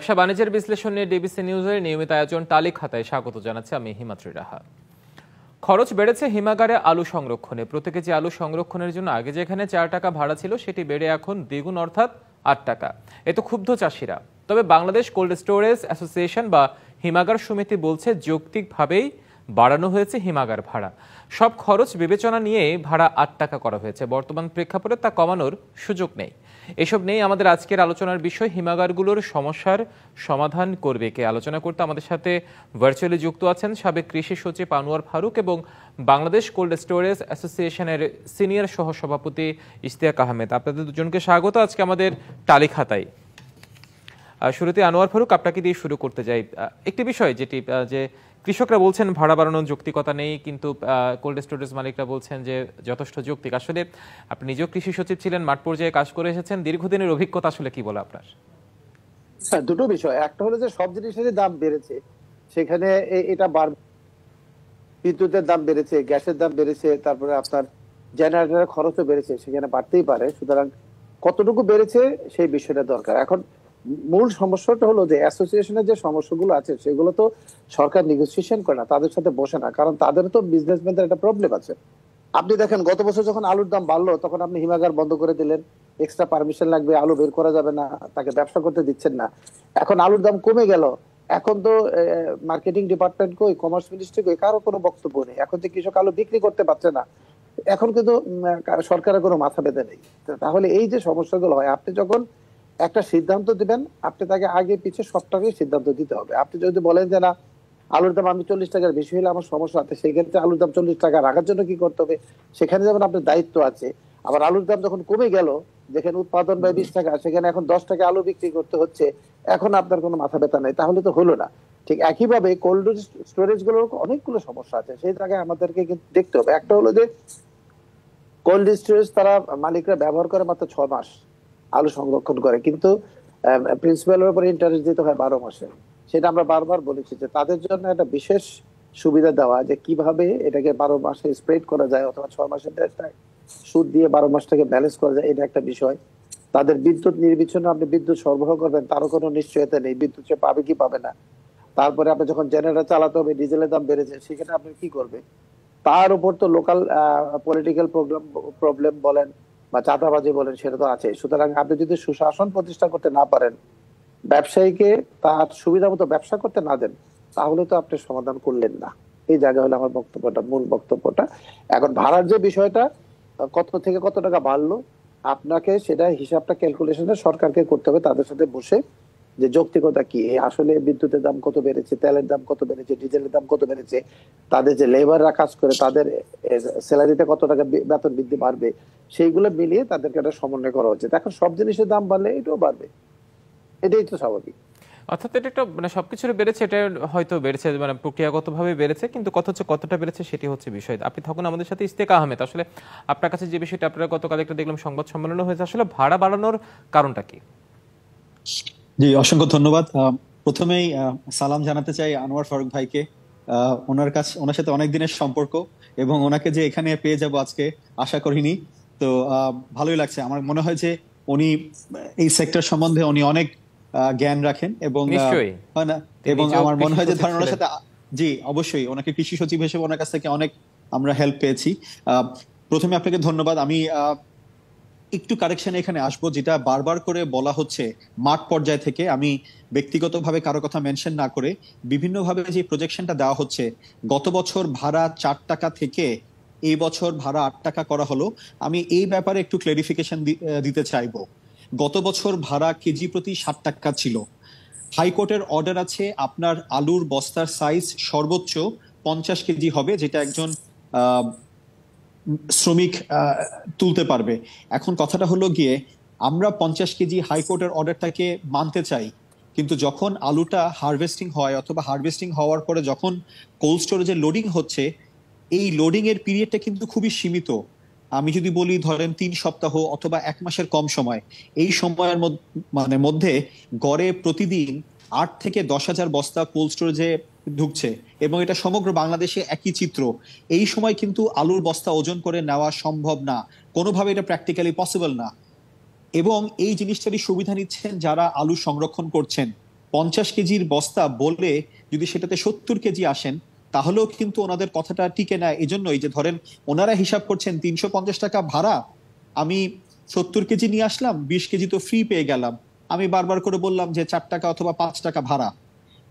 ব্যবসা বাণিজ্যের বিশ্লেষণ নিয়ে ডিবিসি নিউজের নিয়মিত আয়োজন টালি খাতায় স্বাগত জানাচ্ছি আমি হিমাদ্রি রাহা। খরচ বেড়েছে হিমাগারে আলু সংরক্ষণে। প্রতি কেজি আলু সংরক্ষণের জন্য আগে যেখানে 4 টাকা ভাড়া ছিল সেটি বেড়ে এখন দ্বিগুণ অর্থাৎ 8 টাকা। এতে ক্ষুব্ধ চাষিরা। তবে বাংলাদেশ কোল্ড স্টোরেজ অ্যাসোসিয়েশন বা হিমাগার সমিতি বলছে যৌক্তিকভাবেই বাড়ানো হয়েছে হিমাগার ভাড়া। সব খরচ বিবেচনা নিয়ে ভাড়া 8 টাকা করা হয়েছে। বর্তমান প্রেক্ষাপটে তা কমানোর সুযোগ নেই। এসব নেই আমাদের আজকের আলোচনার বিষয়। হিমাগারগুলোর সমস্যার সমাধান করবে কে? আলোচনা করতে আমাদের সাথে ভার্চুয়ালি যুক্ত আছেন সাবেক কৃষি সচিব আনোয়ার ফারুক এবং বাংলাদেশ কোল্ড স্টোরেজ অ্যাসোসিয়েশনের সিনিয়র সহসভাপতি ইশতিয়াক আহমেদ। আপনাদের দুজনকে স্বাগত আজকে আমাদের টালি খাতায়। শুরুতে আনোয়ার ফারুক, আপনাকে দিয়ে শুরু করতে যাই। একটি বিষয় যেটি যে কৃষকরা বলছেন ভাড়া বাড়ানোর যৌক্তিকতা নেই, কিন্তু কোল্ড স্টোরেজ মালিকরা বলছেন যে যথেষ্ট যৌক্তিক। আসলে আপনি নিজেও কৃষি সচিব ছিলেন, মাঠ পর্যায়ে কাজ করে এসেছেন, দীর্ঘদিনের অভিজ্ঞতা আসলে কি বলে আপনার? দুটো বিষয়, একটা হলো যে সব জিনিসেরই দাম বেড়েছে, সেখানে এটা বিদ্যুতের দাম বেড়েছে, গ্যাসের দাম বেড়েছে, তারপরে আপনার জেনারেটরের খরচও বেড়েছে, সেখানে বাড়তেই পারে। সুতরাং কতটুকু বেড়েছে সেই বিষয়টা দরকার। এখন মূল সমস্যাটা হলো যে অ্যাসোসিয়েশনের যে সমস্যাগুলো আছে সেগুলো তো সরকার নেগোসিয়েশন করে না, তাদের সাথে বসে না, কারণ তাদের তো বিজনেসম্যানদের একটা প্রবলেম আছে। আপনি দেখেন গত বছর যখন আলুর দাম বাড়লো তখন আপনি হিমাগার বন্ধ করে দিলেন, এক্সট্রা পারমিশন লাগবে, আলু বের করা যাবে না, তাকে ব্যবসা করতে দিচ্ছেন না। এখন আলুর দাম কমে গেল, এখন তো মার্কেটিং ডিপার্টমেন্ট কই, কমার্স মিনিস্ট্রি কই, কারো কোনো বক্তব্য নেই। এখন যে কৃষক আলু বিক্রি করতে পারছে না, এখন কিন্তু সরকারের কোনো মাথা ব্যথা নেই। তাহলে এই যে সমস্যাগুলো হয়, আপনি যখন একটা সিদ্ধান্ত দিবেন, আপনি তাকে আগে পিছিয়ে সবটাকেই সিদ্ধান্ত দিতে হবে। আপনি যদি বলেন যে না, আলুর দাম আমি 40 টাকার বেশি হলে আমার সমস্যা আছে, সেই ক্ষেত্রে আলুর দাম 40 টাকা রাখার জন্য কি করতে হবে, সেখানে যেমন আপনার দায়িত্ব আছে। আবার আলুর দাম যখন কমে গেল, যেখানে উৎপাদন ব্যয় 20 টাকা, সেখানে এখন 10 টাকা আলু বিক্রি করতে হচ্ছে, এখন আপনার কোনো মাথা ব্যথা নেই, তাহলে তো হলো না। ঠিক একইভাবে কোল্ড স্টোরেজ গুলোর অনেকগুলো সমস্যা আছে, সেই জায়গায় আমাদেরকে কিন্তু দেখতে হবে। একটা হলো যে কোল্ড স্টোরেজ তারা মালিকরা ব্যবহার করে মাত্র 6 মাস আলু সংরক্ষণ করে, কিন্তু প্রিন্সিপালের উপর ইন্টারেস্ট দিতে হয় 12 মাসে। সেটা আমরা বারবার বলেছি যে তাদের জন্য একটা বিশেষ সুবিধা দেওয়া, যে কিভাবে এটাকে 12 মাসে স্প্রেড করা যায়, অথবা 6 মাসের সুদ দিয়ে 12 মাসটাকে ব্যালেন্স করা যায়, এটা একটা বিষয়। তাদের বিদ্যুৎ নির্বিচ্ছিন্ন আপনি বিদ্যুৎ সরবরাহ করবেন, তারও কোনো নিশ্চয়তা নেই বিদ্যুৎ সে পাবে কি পাবে না। তারপরে আপনি যখন জেনারেটর চালাতে হবে, ডিজেলের দাম বেড়েছে, সেখানে আপনি কি করবে। তার উপর তো লোকাল পলিটিক্যাল প্রবলেম বলেন বা চাঁদাবাজি বলেন, সেটা তো আছে। সুতরাং আপনি যদি সুশাসন প্রতিষ্ঠা করতে না পারেন, ব্যবসায়ীকে তার সুবিধা মতো ব্যবসা করতে না দেন, তাহলে তো আপনি সমাধান করলেন না। এই জায়গা হলো আমার বক্তব্যটা, মূল বক্তব্যটা। এখন ভাড়ার যে বিষয়টা, কত থেকে কত টাকা বাড়লো, আপনাকে সেটা হিসাবটা ক্যালকুলেশনে সরকারকে করতে হবে, তাদের সাথে বসে যে যৌক্তিকতা কি, আসলে বিদ্যুতের দাম কত বেড়েছে, তেলের দাম কত বেড়েছে, ডিজেলের দাম কত বেড়েছে, তাদের যে লেবাররা কাজ করে তাদের স্যালারিতে কত টাকা বেতন বৃদ্ধি বাড়বে, সেইগুলো মিলিয়ে তাদেরকে একটা সমন্বয় করা উচিত। এখন সব জিনিসের দাম বাড়লে এটাও বাড়বে, এটাই তো স্বাভাবিক। অর্থাৎ এটা একটা সবকিছু বেড়েছে, এটা হয়তো বেড়েছে প্রক্রিয়াগতভাবে বেড়েছে, কিন্তু কথা হচ্ছে কতটা বেড়েছে সেটি হচ্ছে বিষয়। আপনি থাকুন আমাদের সাথে ইশতিয়াক আহমেদ। আসলে আপনার কাছে যে বিষয়টা, আপনারা গতকাল একটা দেখলাম সংবাদ সম্মেলনও হয়েছে, আসলে ভাড়া বাড়ানোর কারণটা কি? জি, অসংখ্য ধন্যবাদ। প্রথমেই সালাম জানাতে চাই আনোয়ার ফারুক ভাইকে। ওনার সাথে অনেক দিনের সম্পর্ক, এবং ওনাকে যে এখানে পেয়ে যাব আজকে আশা করিনি। তো ভালোই লাগছে। আমার মনে হয় যে উনি এই সেক্টর সম্বন্ধে উনি অনেক জ্ঞান রাখেন, এবং আমার মনে হয় যে ধারণার সাথে, জি অবশ্যই, ওনাকে কৃষি সচিব হিসেবে ওনার কাছ থেকে অনেক আমরা হেল্প পেয়েছি। প্রথমে আপনাকে ধন্যবাদ। আমি একটু কারেকশনে এখানে আসবো, যেটা বারবার করে বলা হচ্ছে মাঠ পর্যায় থেকে, আমি ব্যক্তিগতভাবে কারো কথা মেনশন না করে বিভিন্নভাবে যে প্রজেকশনটা দেওয়া হচ্ছে, গত বছর ভাড়া 4 টাকা থেকে এই বছর ভাড়া 8 টাকা করা হলো। আমি এই ব্যাপারে একটু ক্লারিফিকেশন দিতে চাইবো। গত বছর ভাড়া কেজি প্রতি 60 টাকা ছিল। হাইকোর্টের অর্ডার আছে আপনার আলুর বস্তার সাইজ সর্বোচ্চ 50 কেজি হবে, যেটা একজন শ্রমিক তুলতে পারবে। এখন কথাটা হলো গিয়ে, আমরা 50 কেজি হাইকোর্টের অর্ডারটাকে মানতে চাই, কিন্তু যখন আলুটা হারভেস্টিং হয়, অথবা হারভেস্টিং হওয়ার পরে যখন কোল্ড স্টোরেজে লোডিং হচ্ছে, এই লোডিং এর পিরিয়ডটা কিন্তু খুবই সীমিত। আমি যদি বলি ধরেন 3 সপ্তাহ অথবা 1 মাসের কম সময়, এই সময়ের মধ্যে গড়ে প্রতিদিন 8 থেকে 10,000 বস্তা কোল্ড স্টোরেজে ঢুকছে, এবং এটা সমগ্র বাংলাদেশে একই চিত্র। এই সময় কিন্তু আলুর বস্তা ওজন করে নেওয়া সম্ভব না, কোনোভাবে এটা প্র্যাকটিক্যালি পসিবল না। এবং এই জিনিসটারই সুবিধা নিচ্ছেন যারা আলু সংরক্ষণ করছেন। 50 কেজির বস্তা বলে যদি সেটাতে 70 কেজি আসেন, তাহলেও কিন্তু ওনাদের কথাটা টিকে না। এজন্যই যে ধরেন ওনারা হিসাব করছেন 350 টাকা ভাড়া, আমি 70 কেজি নিয়ে আসলাম, 20 কেজি তো ফ্রি পেয়ে গেলাম। আমি বারবার করে বললাম যে 4 টাকা অথবা 5 টাকা ভাড়া,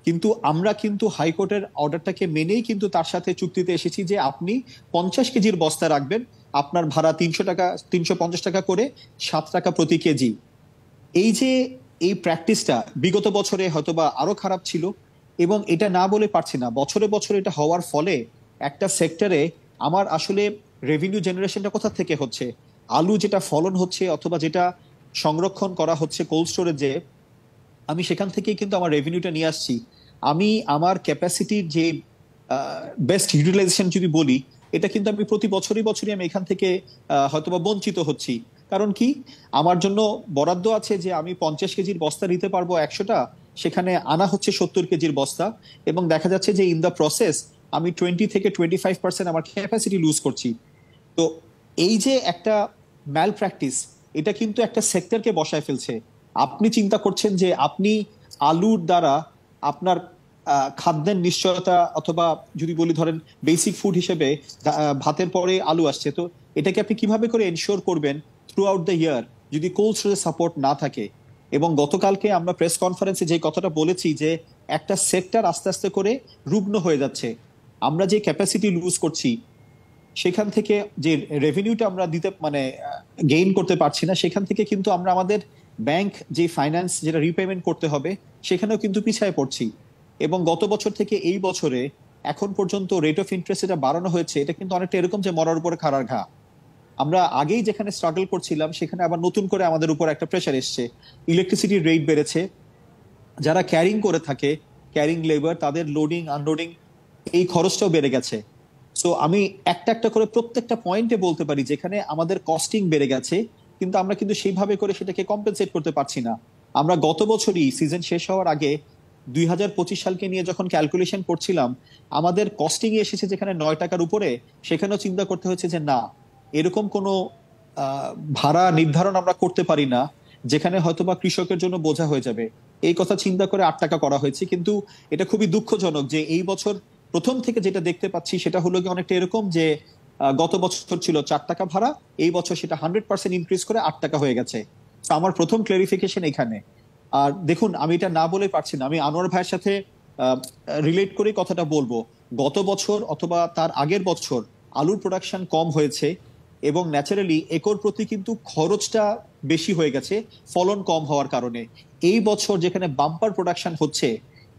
কিন্তু আমরা কিন্তু হাইকোর্টের অর্ডারটাকে মেনেই কিন্তু তার সাথে চুক্তিতে এসেছি যে আপনি 50 কেজির বস্তা রাখবেন, আপনার ভাড়া 300 টাকা, 350 টাকা করে, 7 টাকা প্রতি কেজি। এই যে এই প্র্যাকটিসটা বিগত বছরে হয়তোবা আরো খারাপ ছিল, এবং এটা না বলে পারছি না, বছরে বছরে এটা হওয়ার ফলে একটা সেক্টরে আমার আসলে রেভিনিউ জেনারেশনটা কোথা থেকে হচ্ছে? আলু যেটা ফলন হচ্ছে অথবা যেটা সংরক্ষণ করা হচ্ছে কোল্ড স্টোরেজে, আমি সেখান থেকেই কিন্তু আমার রেভিনিউটা নিয়ে আসছি। আমি আমার ক্যাপাসিটির যে বেস্ট ইউটিলাইজেশন যদি বলি, এটা কিন্তু আমি প্রতি বছরই বছরই আমি এখান থেকে হয়তোবা বঞ্চিত হচ্ছি। কারণ কি, আমার জন্য বরাদ্দ আছে যে আমি 50 কেজির বস্তা নিতে পারবো 100টা, সেখানে আনা হচ্ছে 70 কেজির বস্তা, এবং দেখা যাচ্ছে যে ইন দ্য প্রসেস আমি 20 থেকে 25% আমার ক্যাপাসিটি লুজ করছি। তো এই যে একটা ম্যাল প্র্যাকটিস, এটা কিন্তু একটা সেক্টরকে বসায় ফেলছে। আপনি চিন্তা করছেন যে আপনি আলুর দ্বারা আপনার খাদ্যের নিশ্চয়তা, অথবা যদি বলি ধরেন বেসিক ফুড হিসেবে ভাতের পরে আলু আসছে, তো এটাকে আপনি কিভাবে করে এনশিওর করবেন থ্রু আউট দ্য ইয়ার যদি কোল্ড স্টোরেজ সাপোর্ট না থাকে? এবং গতকালকে আমরা প্রেস কনফারেন্সে যে কথাটা বলেছি যে একটা সেক্টর আস্তে আস্তে করে রুগ্ন হয়ে যাচ্ছে, আমরা যে ক্যাপাসিটি লুজ করছি সেখান থেকে যে রেভিনিউটা আমরা দিতে মানে গেইন করতে পারছি না, সেখান থেকে কিন্তু আমরা আমাদের ব্যাংক যে ফাইন্যান্স যেটা রিপেমেন্ট করতে হবে সেখানেও কিন্তু পিছায় পড়ছি। এবং গত বছর থেকে এই বছরে এখন পর্যন্ত রেট অফ ইন্টারেস্ট এটা বাড়ানো হয়েছে, এটা কিন্তু অনেকটা এরকম যে মরার উপরে খাড়ার ঘা। আমরা আগেই যেখানে স্ট্রাগল করছিলাম সেখানে আবার নতুন করে আমাদের উপর একটা প্রেশার এসছে। ইলেকট্রিসিটির রেট বেড়েছে, যারা ক্যারিং করে থাকে, ক্যারিং লেবার, তাদের লোডিং আনলোডিং এই খরচটাও বেড়ে গেছে। সো আমি একটা একটা করে প্রত্যেকটা পয়েন্টে বলতে পারি যেখানে আমাদের কস্টিং বেড়ে গেছে, কিন্তু আমরা কিন্তু সেইভাবে করে সেটাকে কম্পেনসেট করতে পারছি না। আমরা গত বছরই সিজন শেষ হওয়ার আগে 2025 সালকে নিয়ে যখন ক্যালকুলেশন করছিলাম, আমাদের কস্টিং এসেছে যেখানে 9 টাকার উপরে, সেখানেও চিন্তা করতে হচ্ছে যে না, এরকম কোনো ভাড়া নির্ধারণ আমরা করতে পারি না যেখানে হয়তোবা কৃষকের জন্য বোঝা হয়ে যাবে। এই কথা চিন্তা করে 8 টাকা করা হয়েছে। কিন্তু এটা খুবই দুঃখজনক যে এই বছর প্রথম থেকে যেটা দেখতে পাচ্ছি সেটা হলো কি অনেকটা এরকম যে গত বছর ছিল 4 টাকা ভাড়া, এই বছর সেটা 100% ইনক্রিজ করে 8 টাকা হয়ে গেছে। তো আমার প্রথম ক্লারিফিকেশন এখানে। আর দেখুন, আমি এটা না বলে পারছি না, আমি আনোয়ার ভাইয়ের সাথে রিলেট করে কথাটা বলবো। গত বছর অথবা তার আগের বছর আলুর প্রোডাকশন কম হয়েছে, এবং ন্যাচারালি একর প্রতি কিন্তু খরচটা বেশি হয়ে গেছে ফলন কম হওয়ার কারণে। এই বছর যেখানে বাম্পার প্রোডাকশন হচ্ছে,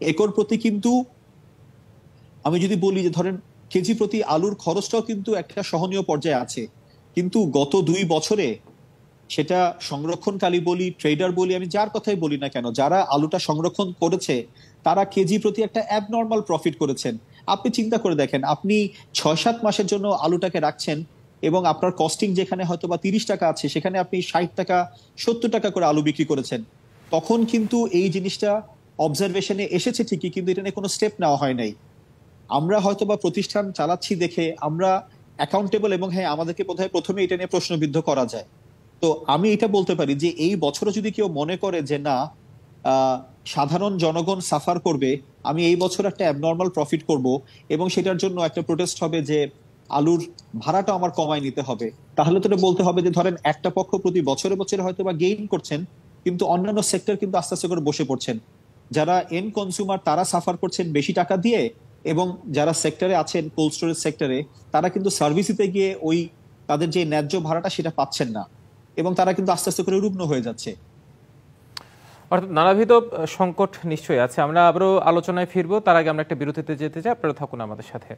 একর প্রতি কিন্তু আমি যদি বলি যে ধরেন কেজি প্রতি আলুর খরচটাও কিন্তু একটা সহনীয় পর্যায়ে আছে। কিন্তু গত 2 বছরে সেটা সংরক্ষণকারী বলি, ট্রেডার বলি, আমি যার কথাই বলি না কেন, যারা আলুটা সংরক্ষণ করেছে তারা কেজি প্রতি একটা অ্যাবনর্মাল প্রফিট করেছেন। আপনি চিন্তা করে দেখেন, আপনি 6-7 মাসের জন্য আলুটাকে রাখছেন এবং আপনার কস্টিং যেখানে হয়তো বা 30 টাকা আছে সেখানে আপনি 60 টাকা 70 টাকা করে আলু বিক্রি করেছেন। তখন কিন্তু এই জিনিসটা অবজারভেশনে এসেছে ঠিকই, কিন্তু এটা নিয়ে কোনো স্টেপ নেওয়া হয় নাই। আমরা হয়তোবা প্রতিষ্ঠান চালাচ্ছি দেখে আমরা অ্যাকাউন্টেবল, এবং হ্যাঁ, আমাদেরকে বোধহয় প্রথমে এটা নিয়ে প্রশ্নবিদ্ধ করা যায়। তো আমি এটা বলতে পারি যে এই বছরও যদি কেউ মনে করে যে না, সাধারণ জনগণ সাফার করবে, আমি এই বছর একটা অ্যাবনর্মাল প্রফিট করব এবং সেটার জন্য একটা প্রোটেস্ট হবে যে আলুর ভাড়াটা আমার কমায় নিতে হবে, তাহলে তো এটা বলতে হবে যে ধরেন একটা পক্ষ প্রতি বছরে বছরে হয়তো বা গেইন করছেন, কিন্তু অন্যান্য সেক্টর কিন্তু আস্তে আস্তে করে বসে পড়ছেন। যারা এন্ড কনজিউমার তারা সাফার করছেন বেশি টাকা দিয়ে, এবং যারা সেক্টরে আছেন কোল্ড স্টোরেজ সেক্টরে তারা কিন্তু সার্ভিস দিতে গিয়ে ওই তাদের যে ন্যায্য ভাড়াটা সেটা পাচ্ছেন না, এবং তারা কিন্তু আস্তে আস্তে করে রুগ্ন হয়ে যাচ্ছে। অর্থাৎ নানাবিধ সংকট নিশ্চয়ই আছে। আমরা আবারও আলোচনায় ফিরবো, তার আগে আমরা একটা বিরতিতে যেতে চাই, আপনারা থাকুন আমাদের সাথে।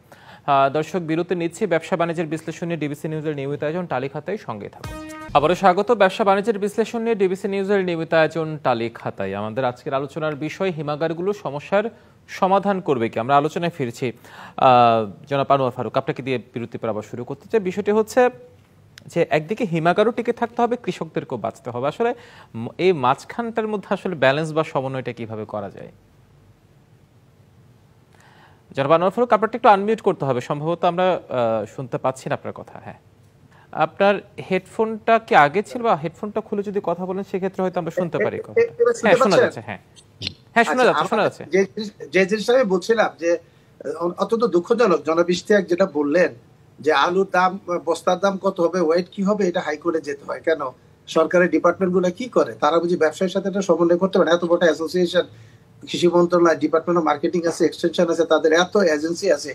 দর্শক, বিরতি নিচ্ছি। ব্যবসা বাণিজ্যের বিশ্লেষণ নিয়ে ডিবিসি নিউজের নিয়মিত আয়োজন টালি খাতায়, সঙ্গে থাকুন। আবারও স্বাগত। ব্যবসা বাণিজ্যের বিশ্লেষণ নিয়ে ডিবিসি নিউজের নিয়মিত আয়োজন টালি খাতায়। আমাদের আজকের আলোচনার বিষয় হিমাগারগুলোর সমস্যার সমাধান করবে কি। আমরা আলোচনায় ফিরছি। জনাব আনোয়ার ফারুক, আপনাকে দিয়ে বিরতি পর আবার শুরু করতে চাই। বিষয়টি হচ্ছে যে একদিকে হিমাগারও টিকে থাকতে হবে, কৃষকদেরকেও বাঁচতে হবে। আসলে এই মাঝখানটার মধ্যে আসলে ব্যালেন্স বা সমন্বয়টা কিভাবে করা যায়? জনাব আনোয়ার ফারুক, আপনারটা একটু আনমিউট করতে হবে, সম্ভবত আমরা শুনতে পাচ্ছি না আপনার কথা। হ্যাঁ, আপনার হেডফোনটা কি আগে ছিল, বা হেডফোনটা খুলে যদি কথা বলেন সেক্ষেত্রে হয়তো আমরা শুনতে পারি কথাটা। হ্যাঁ, শোনা যাচ্ছে। হ্যাঁ, হ্যাঁ, শোনা আচ্ছা, যাচ্ছে, শোনা যাচ্ছে। যে জিনিসটা আমি বলছিলাম যে অত্যন্ত দুঃখজনক জনাব ইশতিয়াক যেটা বললেন যে আলুর দাম, বস্তার দাম কত হবে, ওয়েট কি হবে, এটা হাইকোর্টে যেতে হয় কেন? সরকারের ডিপার্টমেন্ট গুলো কি করে? তারা বুঝি ব্যবসায়ীর সাথে একটা সমন্বয় করতে পারে? এত বড় অ্যাসোসিয়েশন, কৃষি মন্ত্রণালয়, ডিপার্টমেন্ট অফ মার্কেটিং আছে, এক্সটেনশন আছে, তাদের এত এজেন্সি আছে,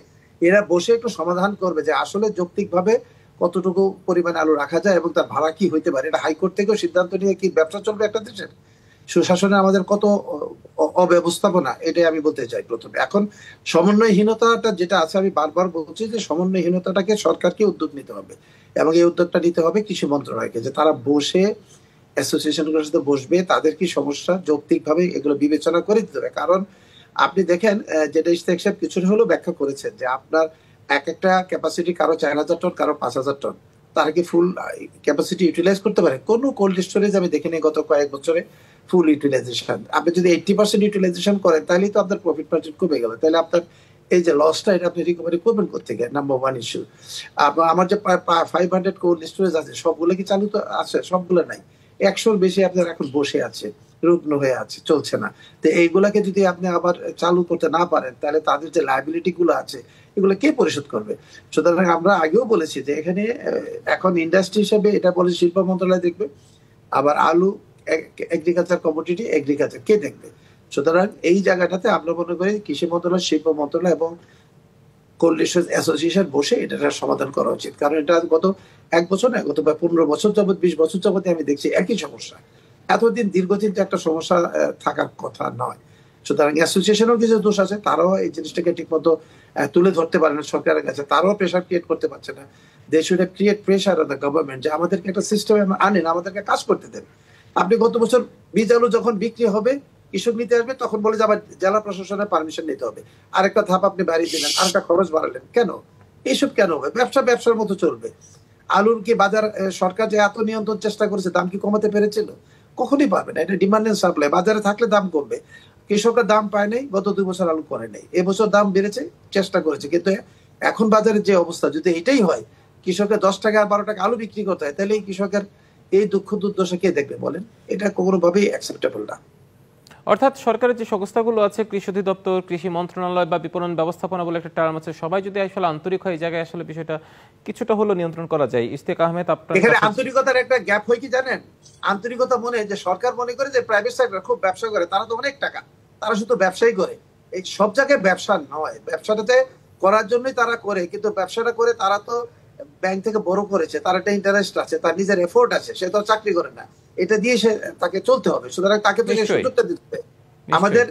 এরা বসে একটু সমাধান করবে যে আসলে যৌক্তিকভাবে কতটুকু পরিমাণ আলু রাখা যায় এবং তার ভাড়া কি হইতে পারে। এটা হাইকোর্ট থেকেও সিদ্ধান্ত নিয়ে কি ব্যবসা চলবে একটা দেশের? সুশাসনে আমাদের কত অব্যবস্থাপনা, এটাই আমি বলতে চাই প্রথমে। এখন সমন্বয়হীনতাটা যেটা আছে, আমি বারবার বলছি যে সমন্বয়হীনতাটাকে সরকারকে উদ্যোগ নিতে হবে, এবং এই উদ্যোগটা নিতে হবে কৃষি মন্ত্রণালয়কে, যে তারা বসে অ্যাসোসিয়েশনগুলোর সাথে বসবে, তাদের কি সমস্যা যৌক্তিকভাবে এগুলো বিবেচনা করে দিতে হবে। কারণ আপনি দেখেন যেটা ইশতিয়াক সাহেব কিছুটা হলেও ব্যাখ্যা করেছেন যে আপনার এক একটা ক্যাপাসিটি কারো 4,000 টন, কারো 5,000 টন, তারা কি ফুল ক্যাপাসিটি ইউটিলাইজ করতে পারে? কোন কোল্ড স্টোরেজ আমি দেখিনি গত কয়েক বছরে ফুল ইউটিলাইজেশন। আপনি যদি 80% ইউটিলাইজেশন করেন তাহলেই তো আপনার প্রফিট মার্জিন কমে গেল, তাহলে আপনার এই যে লসটা, এটা আপনি রিকভারি করবেন কোথেকে? Number one is to. আমার যে 500 কোল্ড স্টোরেজ আছে সবগুলো কি চালু তো আছে? সবগুলো নাই। 100-র বেশি আপনার এখন বসে আছে, রুগ্ন হয়ে আছে, চলছে না। তো এইগুলাকে যদি আপনি আবার চালু করতে না পারেন, তাহলে তাদের যে লায়াবিলিটি গুলো আছে এগুলো কে পরিশোধ করবে? সুতরাং আমরা আগেও বলেছি যে এখানে এখন ইন্ডাস্ট্রি হিসেবে এটা বলে শিল্প মন্ত্রণালয় দেখবে, আবার আলু, এগ্রিকালচার কমোডিটি, এগ্রিকালচার কে দেখবে? সুতরাং এই জায়গাটাতে আমরা মনে করি কৃষি মন্ত্রণালয়, শিল্প মন্ত্রণালয় এবং কোল্ড স্টোরেজ অ্যাসোসিয়েশন বসে এটার সমাধান করা উচিত। কারণ এটা গত 1 বছর না, গত 15 বছর যাবত, 20 বছর যাবত আমি দেখছি একই সমস্যা। এতদিন দীর্ঘদিন তো একটা সমস্যা থাকার কথা নয়। সুতরাং অ্যাসোসিয়েশনের কিছু দোষ আছে, তারাও এই জিনিসটাকে ঠিক মতো তুলে ধরতে পারে না সরকারের কাছে, তারাও প্রেশার ক্রিয়েট করতে পারছে না। They should have create pressure on the government যে আমাদেরকে একটা সিস্টেমে আনেন, আমাদেরকে কাজ করতে দেন। আপনি গত বছর বীজ আলু যখন বিক্রি হবে, কৃষক নিতে আসবে, তখন বলে যে আবার জেলা প্রশাসনের পারমিশন নিতে হবে। আরেকটা ধাপ আপনি বাড়িয়ে দিলেন, আরেকটা খরচ বাড়ালেন। কেন এইসব? কেন হবে? ব্যবসা ব্যবসার মতো চলবে। আলুর কি বাজার, সরকার যে এত নিয়ন্ত্রণ চেষ্টা করেছে, দাম কি কমাতে পেরেছিল? কখনই পারবে না। এটা ডিমান্ড এন্ড সাপ্লাই, বাজারে থাকলে দাম কমবে। কৃষকরা দাম পায় নাই, গত 2 বছর আলু করে নাই, এবছর দাম বেড়েছে, চেষ্টা করেছে, কিন্তু এখন বাজারের যে অবস্থা, যদি এটাই হয়, কৃষকের 10 টাকা আর 12 টাকা আলু বিক্রি করতে হয়, তাহলে এই কৃষকের এই দুঃখ দুর্দশা কে দেখবে বলেন? এটা কোনোভাবেই অ্যাকসেপ্টেবল না। অর্থাৎ সরকারের যে সংস্থাগুলো আছে, কৃষি অধিদপ্তর, কৃষি মন্ত্রণালয় বা বিপণন ব্যবস্থাপনা বলে একটা টার্ম আছে, সবাই যদি আসলে আন্তরিক হয়, এই জায়গায় আসলে বিষয়টা কিছুটা হলো নিয়ন্ত্রণ করা যায়। ইশতিয়াক আহমেদ, আপনার এখানে আন্তরিকতার একটা গ্যাপ হয় কি জানেন? আন্তরিকতা মনে যে সরকার মনে করে যে প্রাইভেট সেক্টর খুব ব্যবসা করে, তারা তো অনেক টাকা, তারা শুধু ব্যবসাই করে। এই সব জায়গায় ব্যবসা নয়, ব্যবসাটাতে করার জন্যই তারা করে, কিন্তু ব্যবসাটা করে তারা তো ব্যাংক থেকে বড় করেছে, তার একটা ইন্টারেস্ট আছে, তার নিজের এফোর্ট আছে, সে তো চাকরি করে না, এটা দিয়ে সে তাকে চলতে হবে। সুতরাং তাকে তো সেই সুযোগটা দিতে হবে। আমাদের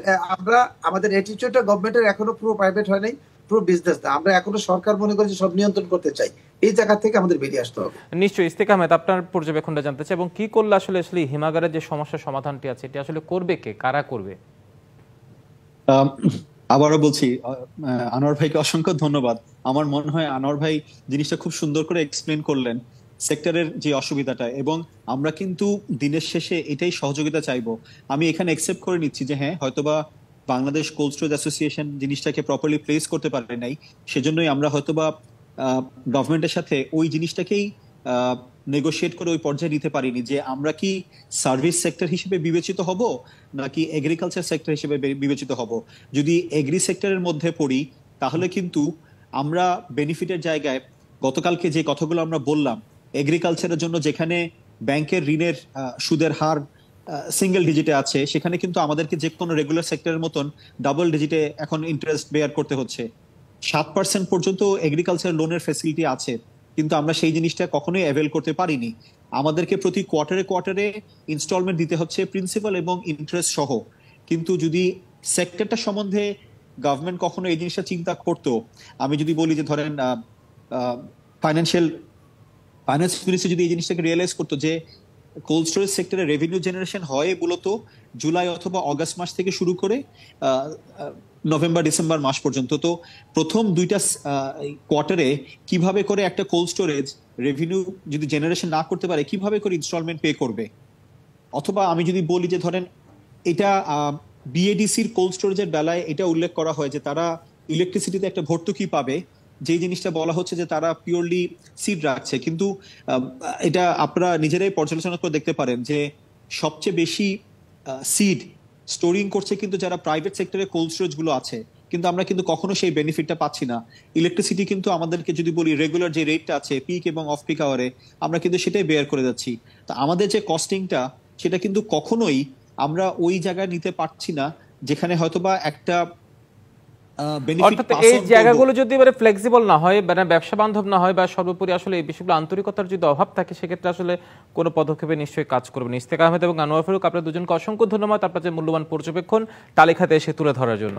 আমাদের অ্যাটিটিউডটা গভর্নমেন্টের এখনো পুরো প্রাইভেট হয় নাই, পুরো বিজনেস না। আমরা এখনো সরকার মনে করি যে সব নিয়ন্ত্রণ করতে চাই, এই জায়গা থেকে আমাদের বেরিয়ে আসতে হবে। নিশ্চয়ই। ইশতিয়াক আহমেদ, আপনার পর্যবেক্ষণটা জানতে চাই, এবং কি করলে আসলে আসলে হিমাগারের যে সমস্যার সমাধানটি আছে, এটি আসলে করবে কে, কারা করবে? আবারও বলছি, আনোয়ার ভাইকে অসংখ্য ধন্যবাদ। আমার মনে হয় আনোয়ার ভাই জিনিসটা খুব সুন্দর করে এক্সপ্লেন করলেন, সেক্টরের যে অসুবিধাটা, এবং আমরা কিন্তু দিনের শেষে এটাই সহযোগিতা চাইবো। আমি এখানে একসেপ্ট করে নিচ্ছি যে হ্যাঁ, হয়তোবা বাংলাদেশ কোল্ড স্টোরেজ অ্যাসোসিয়েশন জিনিসটাকে প্রপারলি প্লেস করতে পারে নাই, সেজন্যই আমরা হয়তোবা গভর্নমেন্টের সাথে ওই জিনিসটাকেই নেগোশিয়েট করে ওই পর্যায়ে নিতে পারিনি যে আমরা কি সার্ভিস সেক্টর হিসেবে বিবেচিত হব নাকি এগ্রিকালচার সেক্টর হিসেবে বিবেচিত হব। যদি এগ্রি সেক্টরের মধ্যে পড়ি, তাহলে কিন্তু আমরা বেনিফিটের জায়গায় গতকালকে যে কথাগুলো আমরা বললাম, এগ্রিকালচারের জন্য যেখানে ব্যাংকের ঋণের সুদের হার সিঙ্গেল ডিজিটে আছে, সেখানে কিন্তু আমাদেরকে যে কোনো রেগুলার সেক্টরের মতন ডাবল ডিজিটে এখন ইন্টারেস্ট বেয়ার করতে হচ্ছে। 7% পর্যন্ত এগ্রিকালচার লোনের ফ্যাসিলিটি আছে, কিন্তু আমরা সেই জিনিসটা কখনোই অ্যাভেল করতে পারিনি। আমাদেরকে প্রতি কোয়ার্টারে ইনস্টলমেন্ট দিতে হচ্ছে, প্রিন্সিপাল এবং ইন্টারেস্ট সহ। কিন্তু যদি সেক্টরটা সম্বন্ধে গভর্নমেন্ট কখনো এই জিনিসটা চিন্তা করতো, আমি যদি বলি যে ধরেন ফাইন্যান্স মিনিস্ট্রি যদি এই জিনিসটাকে রিয়েলাইজ করতো যে কোল্ড স্টোরেজ সেক্টরে রেভিনিউ জেনারেশন হয় মূলত জুলাই অথবা অগাস্ট মাস থেকে শুরু করে নভেম্বর ডিসেম্বর মাস পর্যন্ত, তো প্রথম 2টা কোয়ার্টারে কিভাবে করে একটা কোল্ড স্টোরেজ রেভিনিউ যদি জেনারেশন না করতে পারে, কিভাবে করে ইনস্টলমেন্ট পে করবে? অথবা আমি যদি বলি যে ধরেন এটা বিএডিসির কোল্ড স্টোরেজের বেলায় এটা উল্লেখ করা হয় যে তারা ইলেকট্রিসিটিতে একটা ভর্তুকি পাবে, যে জিনিসটা বলা হচ্ছে যে তারা পিওরলি সিড রাখছে, কিন্তু এটা আপনারা নিজেরাই পর্যালোচনা করে দেখতে পারেন যে সবচেয়ে বেশি সিড স্টোরিং করছে কিন্তু যারা প্রাইভেট সেক্টরে কোল্ড স্টোরেজ গুলো আছে, কিন্তু আমরা কিন্তু কখনো সেই বেনিফিটটা পাচ্ছি না। ইলেকট্রিসিটি কিন্তু আমাদেরকে যদি বলি রেগুলার যে রেটটা আছে পিক এবং অফ পিক আওয়ারে, আমরা কিন্তু সেটাই বেয়ার করে যাচ্ছি। তা আমাদের যে কস্টিংটা সেটা কিন্তু কখনোই আমরা ওই জায়গায় নিতে পারছি না যেখানে হয়তোবা একটা বেনিফিট অর্থাৎ এই জায়গাগুলো যদি এবারে ফ্লেক্সিবল না হয়, মানে ব্যবসা বান্ধব না হয়, বা সর্বোপরি আসলে এই বিষয়গুলো আন্তরিকতার যদি অভাব থাকে, সেক্ষেত্রে আসলে কোনো পদক্ষেপে নিশ্চয়ই কাজ করবেন। ইশতেক আহমেদ এবং আনোয়ার ফারুক, আপনার দুজনকে অসংখ্য ধন্যবাদ আপনার যে মূল্যবান পর্যবেক্ষণ তালিকাতে এসে তুলে ধরার জন্য।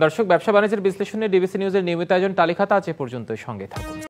দর্শক, ব্যবসা বাণিজ্যের বিশ্লেষণে ডিবিসি নিউজের নিয়মিত আয়োজন তালিকাতে আজ এ পর্যন্তই। সঙ্গে থাকুন।